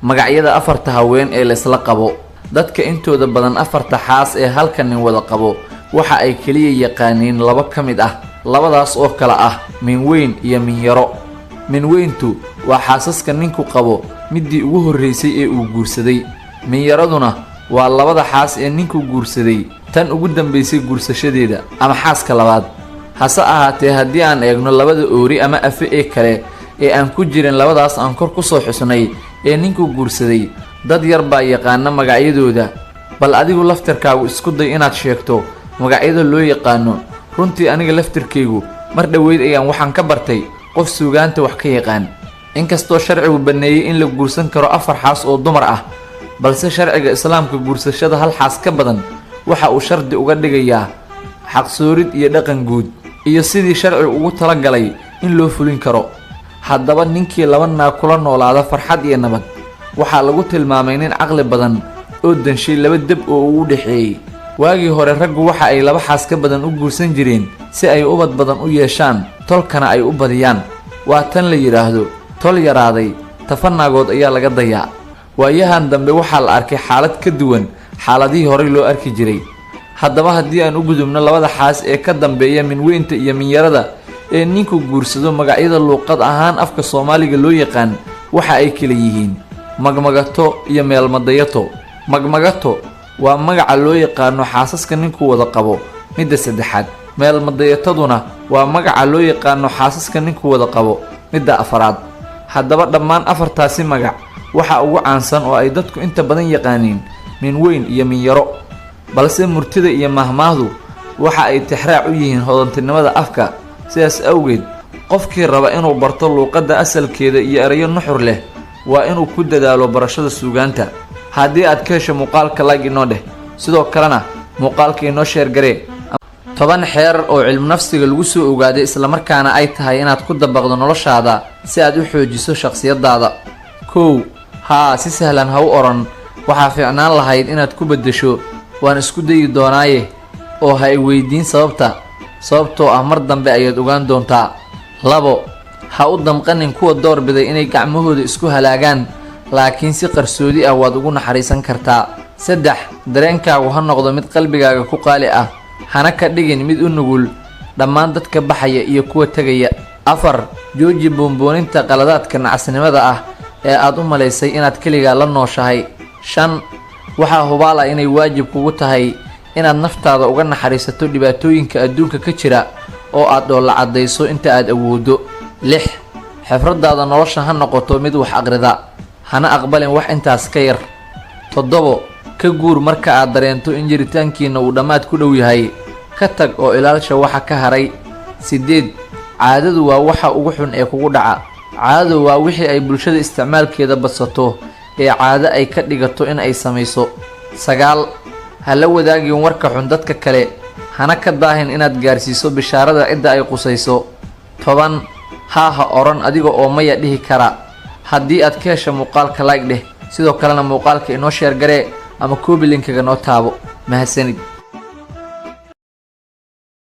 magacyada afarta haween ee la isla qabo. dadka intooda badan afarta xaas ee halkan nin wada qabo waxa ay kaliya yaqaaniin laba ka mid ah, labadaas oo kala ah Minweyn iyo Minyaro. Minweyntu waa xaasaska ninku qabo midii ugu horeysay ee uu guursaday. Minyaraduna waa labada xaas ee ninku guursaday tan ugu dambeysay guursashadeeda ama xaaska labaad. hase ahaatee haddii aan eegno labada oori ama afe ee kale ee aan ku jirin labadaas aan kor ku soo xusnay ee ninku guursaday, dad yar baa yaqaana magacyadooda. bal adigu laftirkaagu isku day inaad sheegto magacyada loo yaqaano. runtii aniga laftirkaygu mar dhaweyd ayaan waxaan ka bartay qof suugaanta wax ka yaqaan. inkastoo sharcigu baneeyay in la guursan karo afar xaas oo dumar ah, balse sharciga islaamka guursashada hal xaas ka badan waxa uu shardi uga dhigayaa xaqsoorid iyo dhaqan guud iyo sidii sharcigu ugu talagalay in loo fulin karo. haddaba ninkii laba naag kula noolaada farxad iyo nabad waxaa lagu tilmaamay nin caqli badan oo danshay laba dab oo u dhaxeeyay. waagii hore raggu waxa ay laba xaas ka badan u guursan jireen si ay ubad badan u yeeshaan, tolkana ay u badiyaan. waa tan la yiraahdo tol yaraaday tafanaagood ayaa laga dayaa. waayahan dambe waxaa la arkay xaalad ka duwan xaaladihii hore loo arki jiray. haddaba haddii aan u gudubno labada xaas ee ka dambeeya Minweynta iyo Minyarada ee ninku guursado, magacyada luuqad ahaan afka Soomaaliga loo yaqaan waxa ay kala yihiin Magmagato iyo Meelmadayato. Magmagato waa magaca loo yaqaano xaasaska ninku wada qabo midda saddexaad. Meelmadayataduna waa magaca loo yaqaano xaasaska ninku wada qabo midda afaraad. haddaba dhammaan afartaasi magac waxa ugu caansan oo ay dadku inta badan yaqaaniin Minweyn iyo Minyaro, balse murtida iyo mahmaahdu waxa ay tixraac u yihiin hodantinimada afka. sidaas awgeed qofkii raba inuu barto luuqadda asalkeeda iyo erayo nuxur leh waa inuu ku dadaalo barashada suugaanta. haddii aad ka hesho muuqaalka like inoo dheh, sidoo kalena muuqaalka inoo sheer garee. 10 xeer oo cilmi nafsiga lagu soo ogaaday isla markaana ay tahay inaad ku dabaqdo noloshaada si aad u xoojiso shakhsiyadaada. 1. si sahlan ha u oran waxaa fiicnaan lahayd inaad ku bedesho waan isku dayi doonaaye oo ha i weydiin sababtoo ah mar dambe ayaad ogaan doontaa. 2. ha u damqanin kuwa doorbiday inay gacmahooda isku halaagaan, laakiin si qarsoodi ah waad ugu naxariisan kartaa. 3. dareenkaagu ha noqdo mid qalbigaaga ku qaali ah, hana ka dhigin mid u nugul dhammaan dadka baxaya iyo kuwa tegaya. 4. jooji boonbooninta qaladaadka nacasnimada ah ee aad u malaysay inaad kaligaa la nooshahay. 5. waxaa hubaal ah inay waajib kugu tahay inaad naftaada uga naxariisato dhibaatooyinka adduunka ka jira oo aad dhoolla caddayso inta aad awooddo. 6. xifradaada nolosha ha noqoto mid wax aqrida, hana aqbalin wax intaas ka yar. 7. ka guur marka aad dareento in jiritaankiina uu dhammaad ku dhow yahay, ka tag oo ilaalsha waxa ka haray. 8. caadadu waa waxa ugu xun ee kugu dhaca. caadadu waa wixii ay bulshada isticmaalkeeda badsato ee caado ay ka dhigato in ay samayso. 9. ha la wadaagin warka xun dadka kale, hana ka daahin inaad gaarsiiso bishaarada cidda ay qusayso. 10. ha oran adiga oo maya dhihi kara. haddii aad ka hesho muuqaalka like dheh, sidoo kalena muuqaalka inoo sheer garee ama koobi linkiga noo taabo. mahadsanid.